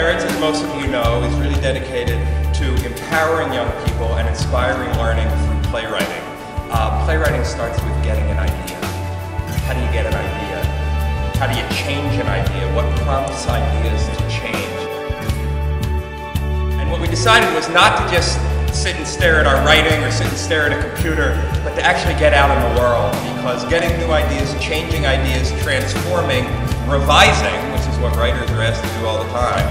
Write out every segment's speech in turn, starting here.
Playwrights, as most of you know, is really dedicated to empowering young people and inspiring learning through playwriting. Playwriting starts with getting an idea. How do you get an idea? How do you change an idea? What prompts ideas to change? And what we decided was not to just sit and stare at our writing or sit and stare at a computer, but to actually get out in the world, because getting new ideas, changing ideas, transforming, revising, which is what writers are asked to do all the time,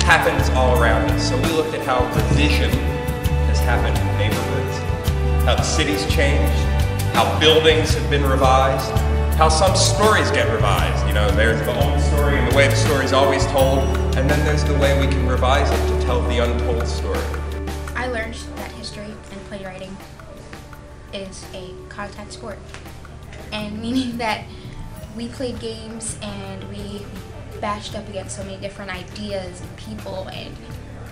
happens all around us. So we looked at how revision has happened in neighborhoods, how the city's changed, how buildings have been revised, how some stories get revised. You know, there's the old story and the way the story is always told, and then there's the way we can revise it to tell the untold story. I learned that history and playwriting is a contact sport, and meaning that we played games and we bashed up against so many different ideas and people, and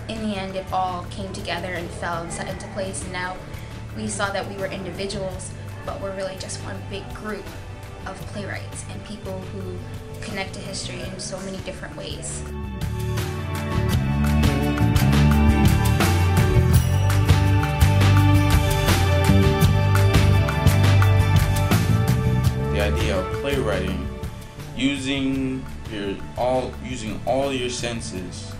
in the end it all came together and fell and set into place, and now we saw that we were individuals, but we're really just one big group of playwrights and people who connect to history in so many different ways. The idea of playwriting, using all your senses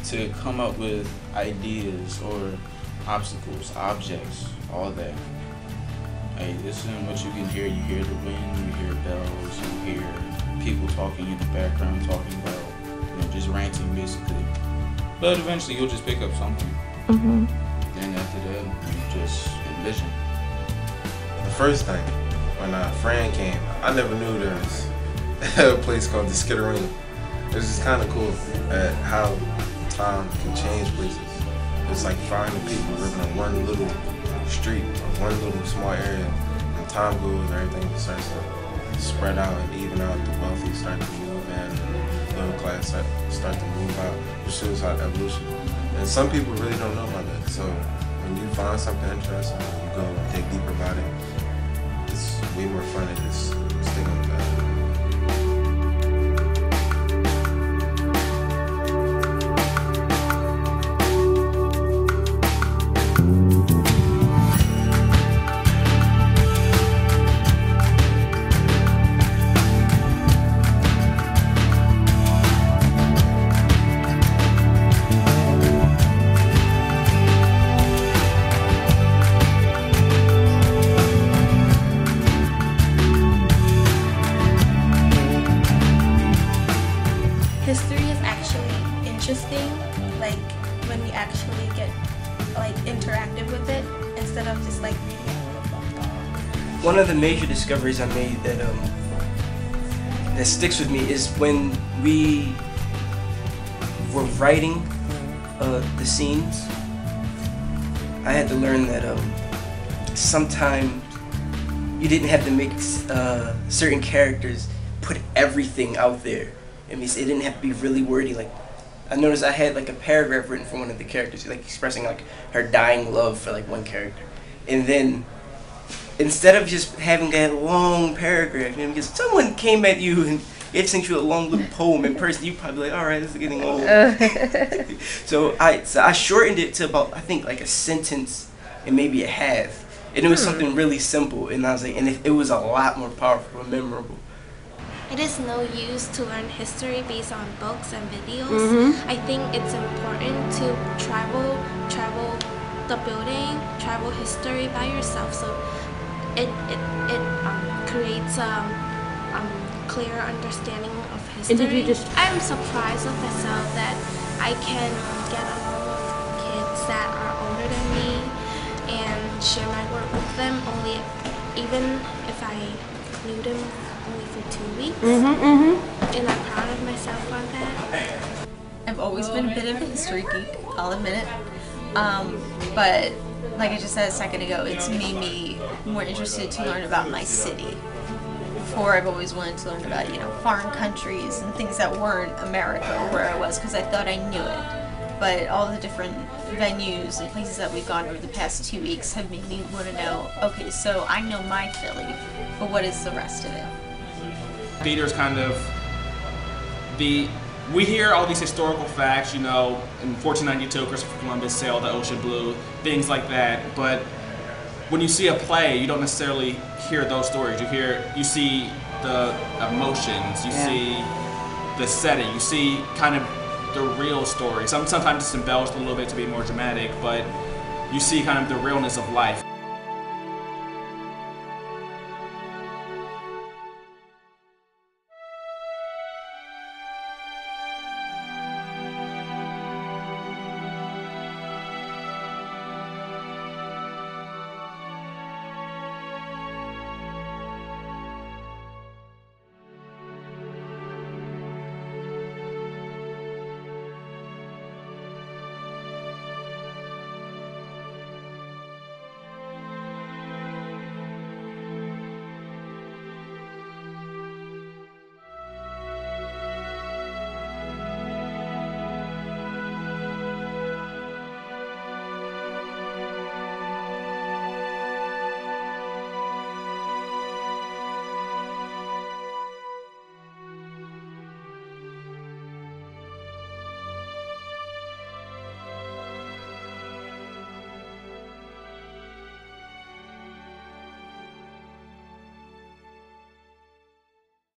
to come up with ideas or obstacles, objects, all that. Hey, this is what you can hear. You hear the wind, you hear bells, you hear people talking in the background, talking about, just ranting basically. But eventually you'll just pick up something. Then after that, you just envision. The first thing, when a friend came, I never knew there was a place called the Skitterine. It was just kind of cool at how time can change places. It's like finding people living in one little street, or one little small area, and time goes, everything starts to spread out and even out. The wealthy start to move in, and the middle class start to move out, which shows how evolution. And some people really don't know about that. So when you find something interesting, you go dig deeper about it. It's way more fun than just sticking with that. History is actually interesting, like when you actually get interactive with it instead of just like reading it. One of the major discoveries I made that sticks with me is when we were writing the scenes. I had to learn that sometimes you didn't have to make certain characters put everything out there. I mean, it didn't have to be really wordy. Like, I noticed I had like a paragraph written for one of the characters, like expressing like her dying love for like one character, and then instead of just having that long paragraph, because someone came at you and it sent you a long little poem in person, you probably like, all right, this is getting old. So I shortened it to about, I think, like a sentence and maybe a half, and it was something really simple, and I was like, and it was a lot more powerful and memorable. It is no use to learn history based on books and videos. I think it's important to travel the building, travel history by yourself, so it creates a clear understanding of history. And did you just... I'm surprised of myself that I can get along with kids that are older than me and share my work with them, even if I knew them only for 2 weeks, and I'm proud of myself on that. I've always been a bit of a history geek, I'll admit it, but like I just said a second ago, it's made me more interested to learn about my city. Before, I've always wanted to learn about, foreign countries and things that weren't America or where I was, because I thought I knew it. But all the different venues and places that we've gone over the past 2 weeks have made me want to know, okay, so I know my Philly, but what is the rest of it? Theater's kind of the we hear all these historical facts, you know, in 1492, Christopher Columbus sailed the ocean blue, things like that. But when you see a play, you don't necessarily hear those stories. You see the emotions, you see the setting, you see kind of the real story. Sometimes it's embellished a little bit to be more dramatic, but you see kind of the realness of life